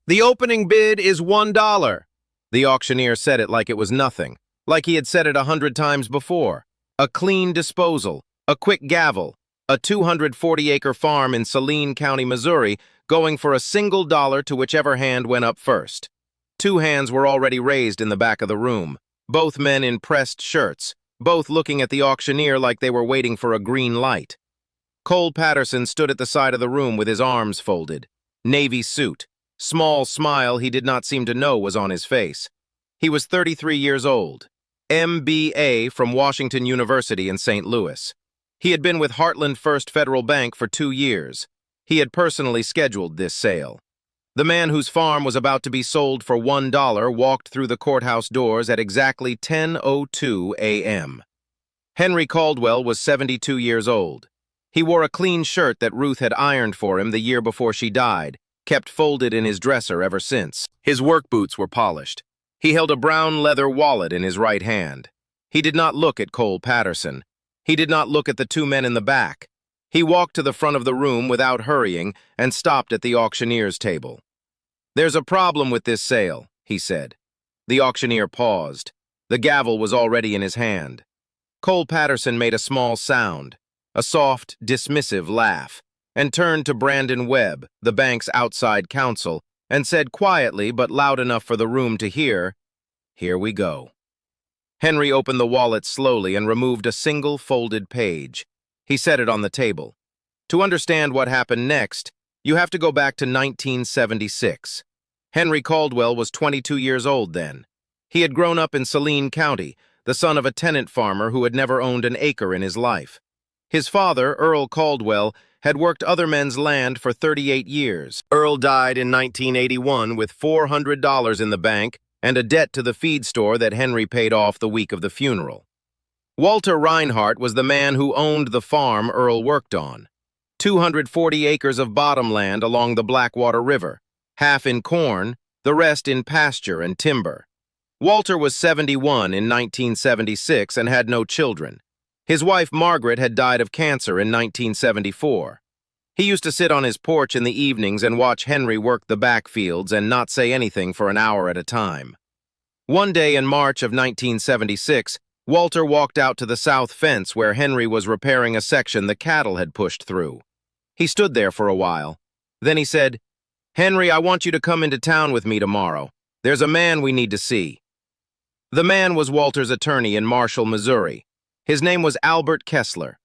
The opening bid is $1. The auctioneer said it like it was nothing, like he had said it 100 times before. A clean disposal, a quick gavel, a 240-acre farm in Saline County, Missouri, going for a single dollar to whichever hand went up first. Two hands were already raised in the back of the room, both men in pressed shirts, both looking at the auctioneer like they were waiting for a green light. Cole Patterson stood at the side of the room with his arms folded. Navy suit. Small smile he did not seem to know was on his face. He was 33 years old. MBA from Washington University in St. Louis. He had been with Heartland First Federal Bank for 2 years. He had personally scheduled this sale. The man whose farm was about to be sold for $1 walked through the courthouse doors at exactly 10:02 a.m. Henry Caldwell was 72 years old. He wore a clean shirt that Ruth had ironed for him the year before she died, kept folded in his dresser ever since. His work boots were polished. He held a brown leather wallet in his right hand. He did not look at Cole Patterson. He did not look at the two men in the back. He walked to the front of the room without hurrying and stopped at the auctioneer's table. "There's a problem with this sale," he said. The auctioneer paused. The gavel was already in his hand. Cole Patterson made a small sound, a soft, dismissive laugh, and turned to Brandon Webb, the bank's outside counsel, and said quietly but loud enough for the room to hear, "Here we go." Henry opened the wallet slowly and removed a single folded page. He set it on the table. To understand what happened next, you have to go back to 1976. Henry Caldwell was 22 years old then. He had grown up in Saline County, the son of a tenant farmer who had never owned an acre in his life. His father, Earl Caldwell, had worked other men's land for 38 years. Earl died in 1981 with $400 in the bank and a debt to the feed store that Henry paid off the week of the funeral. Walter Reinhardt was the man who owned the farm Earl worked on. 240 acres of bottomland along the Blackwater River, half in corn, the rest in pasture and timber. Walter was 71 in 1976 and had no children. His wife Margaret had died of cancer in 1974. He used to sit on his porch in the evenings and watch Henry work the backfields and not say anything for an hour at a time. One day in March of 1976, Walter walked out to the south fence where Henry was repairing a section the cattle had pushed through. He stood there for a while. Then he said, "Henry, I want you to come into town with me tomorrow. There's a man we need to see." The man was Walter's attorney in Marshall, Missouri. His name was Albert Kessler.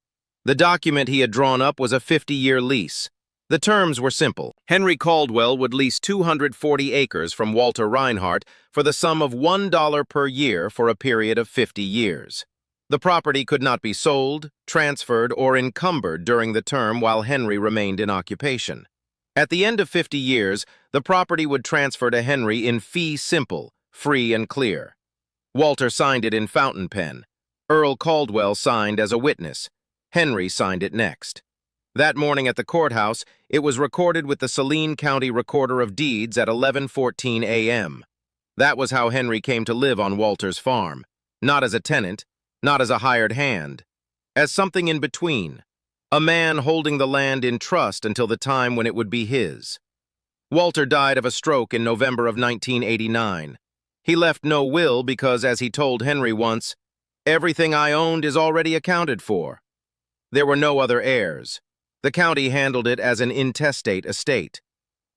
The document he had drawn up was a 50-year lease. The terms were simple. Henry Caldwell would lease 240 acres from Walter Reinhardt for the sum of $1 per year for a period of 50 years. The property could not be sold, transferred, or encumbered during the term while Henry remained in occupation. At the end of 50 years, the property would transfer to Henry in fee simple, free and clear. Walter signed it in fountain pen. Earl Caldwell signed as a witness. Henry signed it next. That morning at the courthouse, it was recorded with the Saline County Recorder of Deeds at 11:14 a.m. That was how Henry came to live on Walter's farm. Not as a tenant, not as a hired hand. As something in between. A man holding the land in trust until the time when it would be his. Walter died of a stroke in November of 1989. He left no will because, as he told Henry once, "Everything I owned is already accounted for." There were no other heirs. The county handled it as an intestate estate.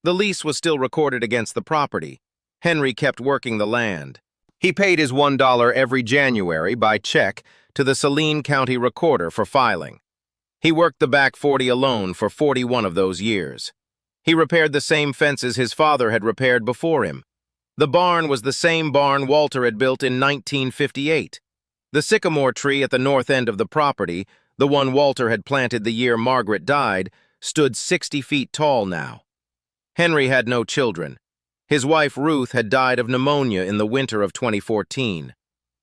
The lease was still recorded against the property. Henry kept working the land. He paid his $1 every January by check to the Saline County Recorder for filing. He worked the back 40 alone for 41 of those years. He repaired the same fences his father had repaired before him. The barn was the same barn Walter had built in 1958. The sycamore tree at the north end of the property, the one Walter had planted the year Margaret died, stood 60 feet tall now. Henry had no children. His wife Ruth had died of pneumonia in the winter of 2014.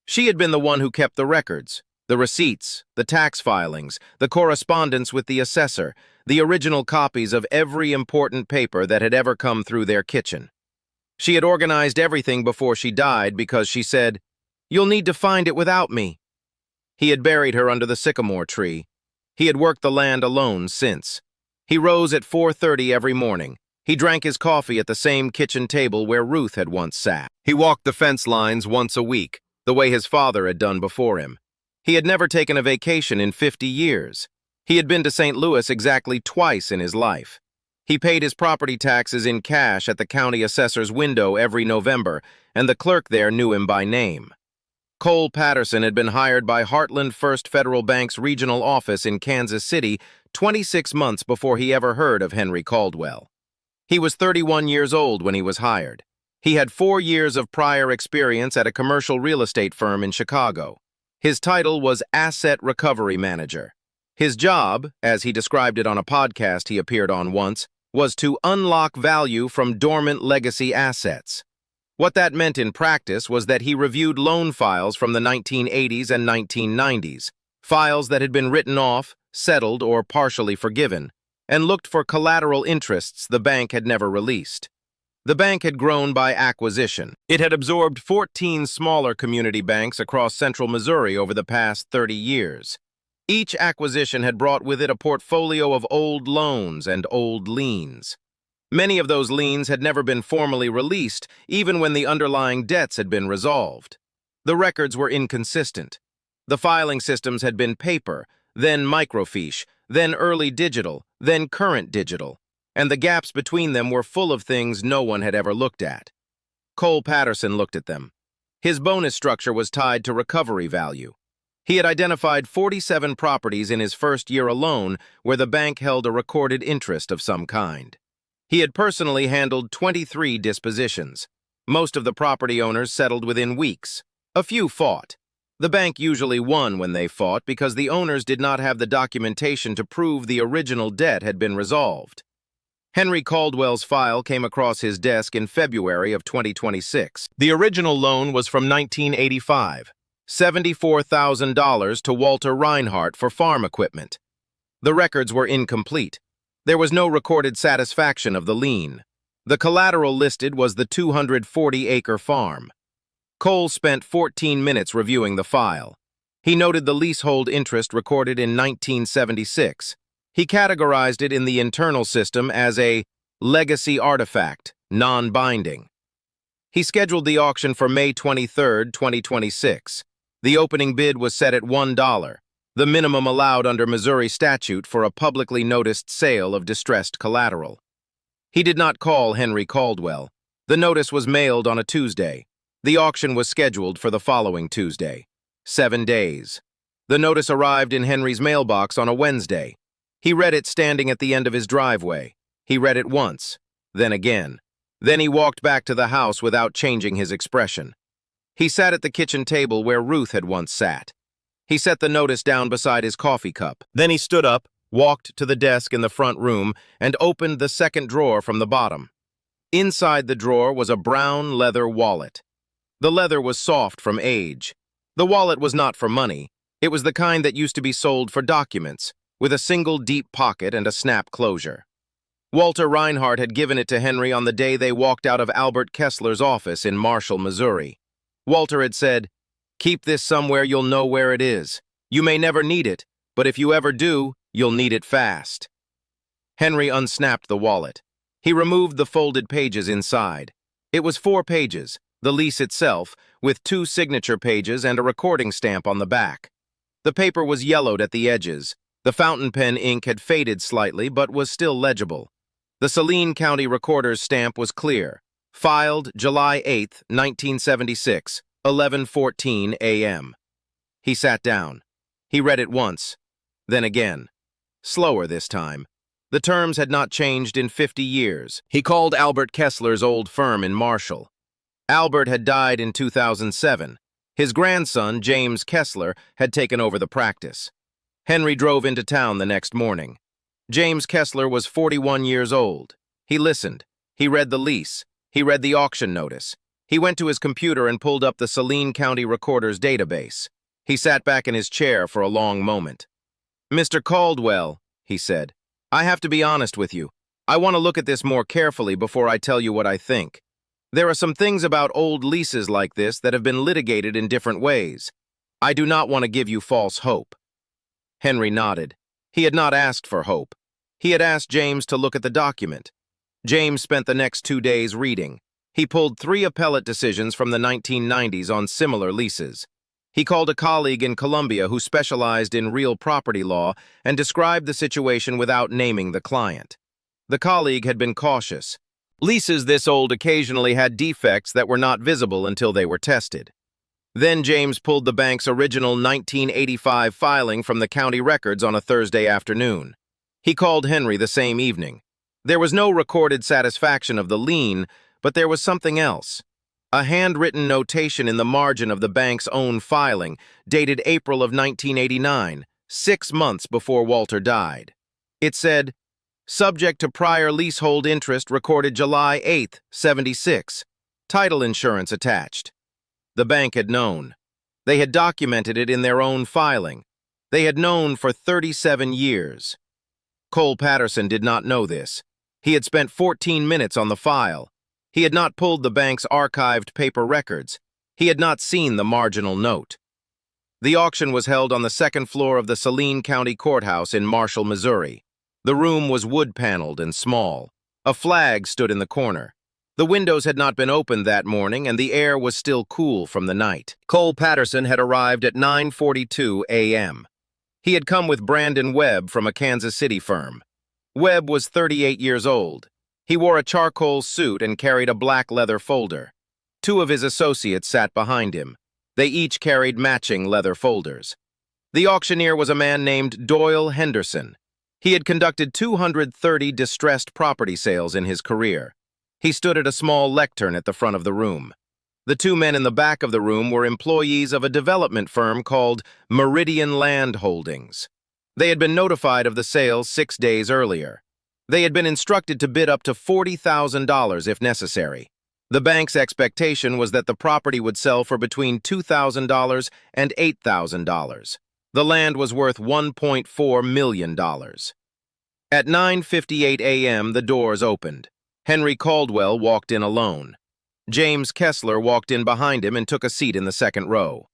She had been the one who kept the records, the receipts, the tax filings, the correspondence with the assessor, the original copies of every important paper that had ever come through their kitchen. She had organized everything before she died because she said, "You'll need to find it without me." He had buried her under the sycamore tree. He had worked the land alone since. He rose at 4:30 every morning. He drank his coffee at the same kitchen table where Ruth had once sat. He walked the fence lines once a week, the way his father had done before him. He had never taken a vacation in 50 years. He had been to St. Louis exactly twice in his life. He paid his property taxes in cash at the county assessor's window every November, and the clerk there knew him by name. Cole Patterson had been hired by Heartland First Federal Bank's regional office in Kansas City 26 months before he ever heard of Henry Caldwell. He was 31 years old when he was hired. He had 4 years of prior experience at a commercial real estate firm in Chicago. His title was Asset Recovery Manager. His job, as he described it on a podcast he appeared on once, was to unlock value from dormant legacy assets. What that meant in practice was that he reviewed loan files from the 1980s and 1990s, files that had been written off, settled, or partially forgiven, and looked for collateral interests the bank had never released. The bank had grown by acquisition. It had absorbed 14 smaller community banks across central Missouri over the past 30 years. Each acquisition had brought with it a portfolio of old loans and old liens. Many of those liens had never been formally released, even when the underlying debts had been resolved. The records were inconsistent. The filing systems had been paper, then microfiche, then early digital, then current digital, and the gaps between them were full of things no one had ever looked at. Cole Patterson looked at them. His bonus structure was tied to recovery value. He had identified 47 properties in his first year alone where the bank held a recorded interest of some kind. He had personally handled 23 dispositions. Most of the property owners settled within weeks. A few fought. The bank usually won when they fought because the owners did not have the documentation to prove the original debt had been resolved. Henry Caldwell's file came across his desk in February of 2026. The original loan was from 1985, $74,000 to Walter Reinhardt for farm equipment. The records were incomplete. There was no recorded satisfaction of the lien. The collateral listed was the 240-acre farm. Cole spent 14 minutes reviewing the file. He noted the leasehold interest recorded in 1976. He categorized it in the internal system as a legacy artifact, non-binding. He scheduled the auction for May 23, 2026. The opening bid was set at $1, the minimum allowed under Missouri statute for a publicly noticed sale of distressed collateral. He did not call Henry Caldwell. The notice was mailed on a Tuesday. The auction was scheduled for the following Tuesday. 7 days. The notice arrived in Henry's mailbox on a Wednesday. He read it standing at the end of his driveway. He read it once, then again. Then he walked back to the house without changing his expression. He sat at the kitchen table where Ruth had once sat. He set the notice down beside his coffee cup. Then he stood up, walked to the desk in the front room, and opened the second drawer from the bottom. Inside the drawer was a brown leather wallet. The leather was soft from age. The wallet was not for money. It was the kind that used to be sold for documents, with a single deep pocket and a snap closure. Walter Reinhardt had given it to Henry on the day they walked out of Albert Kessler's office in Marshall, Missouri. Walter had said, "Keep this somewhere you'll know where it is. You may never need it, but if you ever do, you'll need it fast." Henry unsnapped the wallet. He removed the folded pages inside. It was 4 pages, the lease itself, with 2 signature pages and a recording stamp on the back. The paper was yellowed at the edges. The fountain pen ink had faded slightly, but was still legible. The Saline County Recorder's stamp was clear. Filed July 8, 1976, 11:14 a.m. He sat down. He read it once, then again. Slower this time. The terms had not changed in 50 years. He called Albert Kessler's old firm in Marshall. Albert had died in 2007. His grandson, James Kessler, had taken over the practice. Henry drove into town the next morning. James Kessler was 41 years old. He listened. He read the lease. He read the auction notice. He went to his computer and pulled up the Saline County Recorder's database. He sat back in his chair for a long moment. "Mr. Caldwell," he said, "I have to be honest with you. I want to look at this more carefully before I tell you what I think. There are some things about old leases like this that have been litigated in different ways. I do not want to give you false hope." Henry nodded. He had not asked for hope. He had asked James to look at the document. James spent the next 2 days reading. He pulled 3 appellate decisions from the 1990s on similar leases. He called a colleague in Colombia who specialized in real property law and described the situation without naming the client. The colleague had been cautious. Leases this old occasionally had defects that were not visible until they were tested. Then James pulled the bank's original 1985 filing from the county records on a Thursday afternoon. He called Henry the same evening. There was no recorded satisfaction of the lien, but there was something else. A handwritten notation in the margin of the bank's own filing, dated April of 1989, 6 months before Walter died. It said, "Subject to prior leasehold interest recorded July 8, 76. Title insurance attached." The bank had known. They had documented it in their own filing. They had known for 37 years. Cole Patterson did not know this. He had spent 14 minutes on the file. He had not pulled the bank's archived paper records. He had not seen the marginal note. The auction was held on the second floor of the Saline County Courthouse in Marshall, Missouri. The room was wood-paneled and small. A flag stood in the corner. The windows had not been opened that morning, and the air was still cool from the night. Cole Patterson had arrived at 9:42 a.m. He had come with Brandon Webb from a Kansas City firm. Webb was 38 years old. He wore a charcoal suit and carried a black leather folder. 2 of his associates sat behind him. They each carried matching leather folders. The auctioneer was a man named Doyle Henderson. He had conducted 230 distressed property sales in his career. He stood at a small lectern at the front of the room. The 2 men in the back of the room were employees of a development firm called Meridian Land Holdings. They had been notified of the sale 6 days earlier. They had been instructed to bid up to $40,000 if necessary. The bank's expectation was that the property would sell for between $2,000 and $8,000. The land was worth $1.4 million. At 9:58 a.m., the doors opened. Henry Caldwell walked in alone. James Kessler walked in behind him and took a seat in the second row.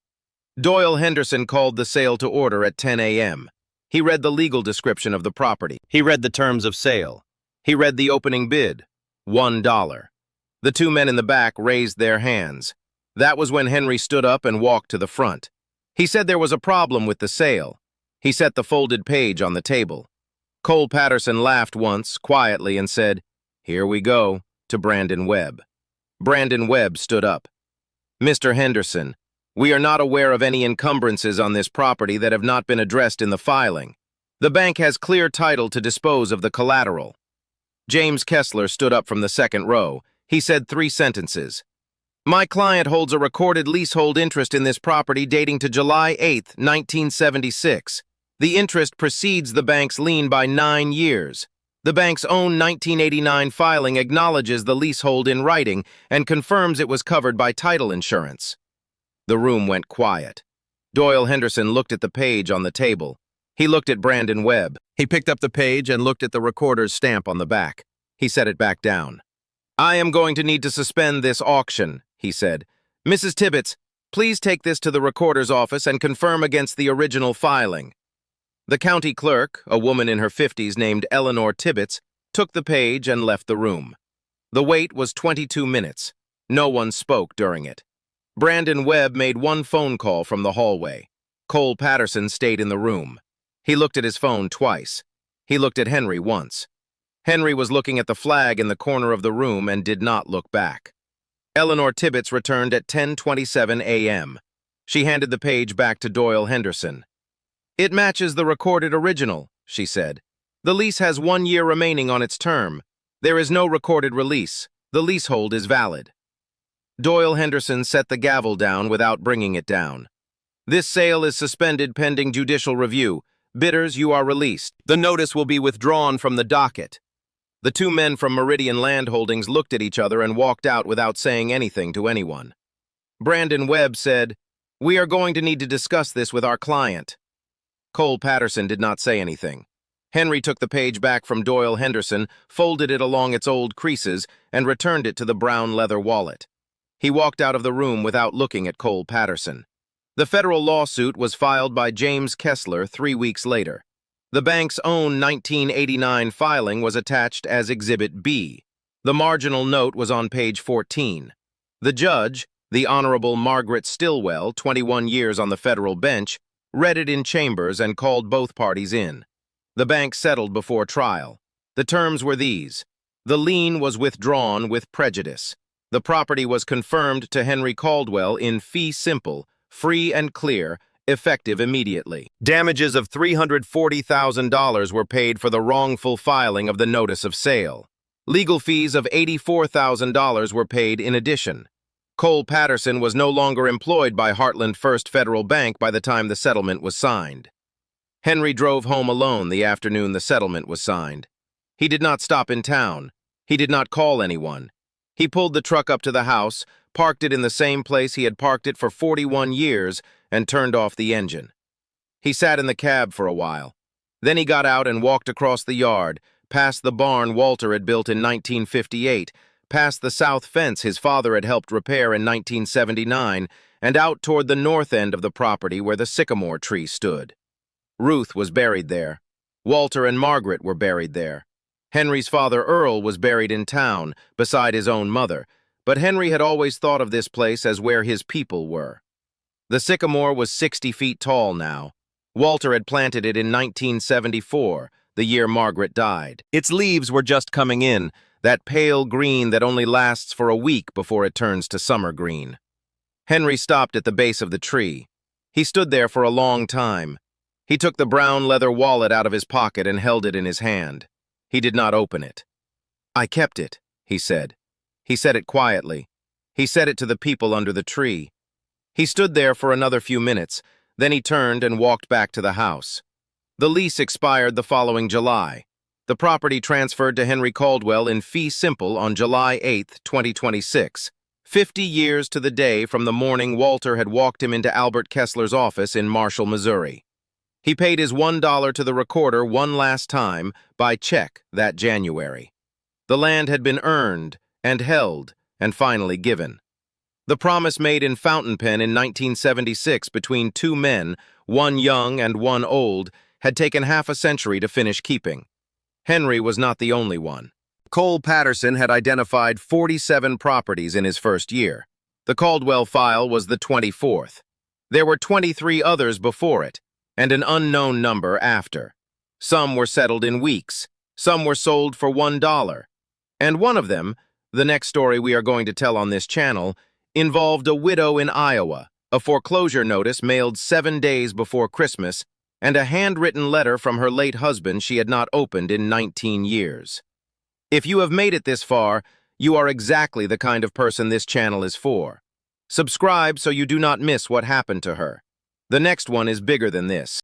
Doyle Henderson called the sale to order at 10 a.m. He read the legal description of the property. He read the terms of sale. He read the opening bid, $1. The 2 men in the back raised their hands. That was when Henry stood up and walked to the front. He said there was a problem with the sale. He set the folded page on the table. Cole Patterson laughed once, quietly, and said, "Here we go," to Brandon Webb. Brandon Webb stood up. "Mr. Henderson, we are not aware of any encumbrances on this property that have not been addressed in the filing. The bank has clear title to dispose of the collateral." James Kessler stood up from the second row. He said 3 sentences. "My client holds a recorded leasehold interest in this property dating to July 8, 1976. The interest precedes the bank's lien by 9 years. The bank's own 1989 filing acknowledges the leasehold in writing and confirms it was covered by title insurance." The room went quiet. Doyle Henderson looked at the page on the table. He looked at Brandon Webb. He picked up the page and looked at the recorder's stamp on the back. He set it back down. "I am going to need to suspend this auction," he said. "Mrs. Tibbetts, please take this to the recorder's office and confirm against the original filing." The county clerk, a woman in her 50s named Eleanor Tibbetts, took the page and left the room. The wait was 22 minutes. No one spoke during it. Brandon Webb made 1 phone call from the hallway. Cole Patterson stayed in the room. He looked at his phone twice. He looked at Henry once. Henry was looking at the flag in the corner of the room and did not look back. Eleanor Tibbetts returned at 10:27 a.m. She handed the page back to Doyle Henderson. "It matches the recorded original," she said. "The lease has 1 year remaining on its term. There is no recorded release. The leasehold is valid." Doyle Henderson set the gavel down without bringing it down. "This sale is suspended pending judicial review. Bidders, you are released. The notice will be withdrawn from the docket." The 2 men from Meridian Land Holdings looked at each other and walked out without saying anything to anyone. Brandon Webb said, "We are going to need to discuss this with our client." Cole Patterson did not say anything. Henry took the page back from Doyle Henderson, folded it along its old creases, and returned it to the brown leather wallet. He walked out of the room without looking at Cole Patterson. The federal lawsuit was filed by James Kessler 3 weeks later. The bank's own 1989 filing was attached as Exhibit B. The marginal note was on page 14. The judge, the Honorable Margaret Stillwell, 21 years on the federal bench, read it in chambers and called both parties in. The bank settled before trial. The terms were these. The lien was withdrawn with prejudice. The property was confirmed to Henry Caldwell in fee simple, free and clear, effective immediately. Damages of $340,000 were paid for the wrongful filing of the notice of sale. Legal fees of $84,000 were paid in addition. Cole Patterson was no longer employed by Heartland First Federal Bank by the time the settlement was signed. Henry drove home alone the afternoon the settlement was signed. He did not stop in town. He did not call anyone. He pulled the truck up to the house, parked it in the same place he had parked it for 41 years, and turned off the engine. He sat in the cab for a while. Then he got out and walked across the yard, past the barn Walter had built in 1958, past the south fence his father had helped repair in 1979, and out toward the north end of the property where the sycamore tree stood. Ruth was buried there. Walter and Margaret were buried there. Henry's father Earl was buried in town, beside his own mother, but Henry had always thought of this place as where his people were. The sycamore was 60 feet tall now. Walter had planted it in 1974, the year Margaret died. Its leaves were just coming in, that pale green that only lasts for a week before it turns to summer green. Henry stopped at the base of the tree. He stood there for a long time. He took the brown leather wallet out of his pocket and held it in his hand. He did not open it. "I kept it," he said. He said it quietly. He said it to the people under the tree. He stood there for another few minutes, then he turned and walked back to the house. The lease expired the following July. The property transferred to Henry Caldwell in fee simple on July 8, 2026, 50 years to the day from the morning Walter had walked him into Albert Kessler's office in Marshall, Missouri. He paid his $1 to the recorder one last time by check that January. The land had been earned and held and finally given. The promise made in Fountain Pen in 1976 between two men, one young and one old, had taken half a century to finish keeping. Henry was not the only one. Cole Patterson had identified 47 properties in his first year. The Caldwell file was the 24th. There were 23 others before it, and an unknown number after. Some were settled in weeks. Some were sold for $1. And one of them, the next story we are going to tell on this channel, involved a widow in Iowa, a foreclosure notice mailed 7 days before Christmas, and a handwritten letter from her late husband she had not opened in 19 years. If you have made it this far, you are exactly the kind of person this channel is for. Subscribe so you do not miss what happened to her. The next one is bigger than this.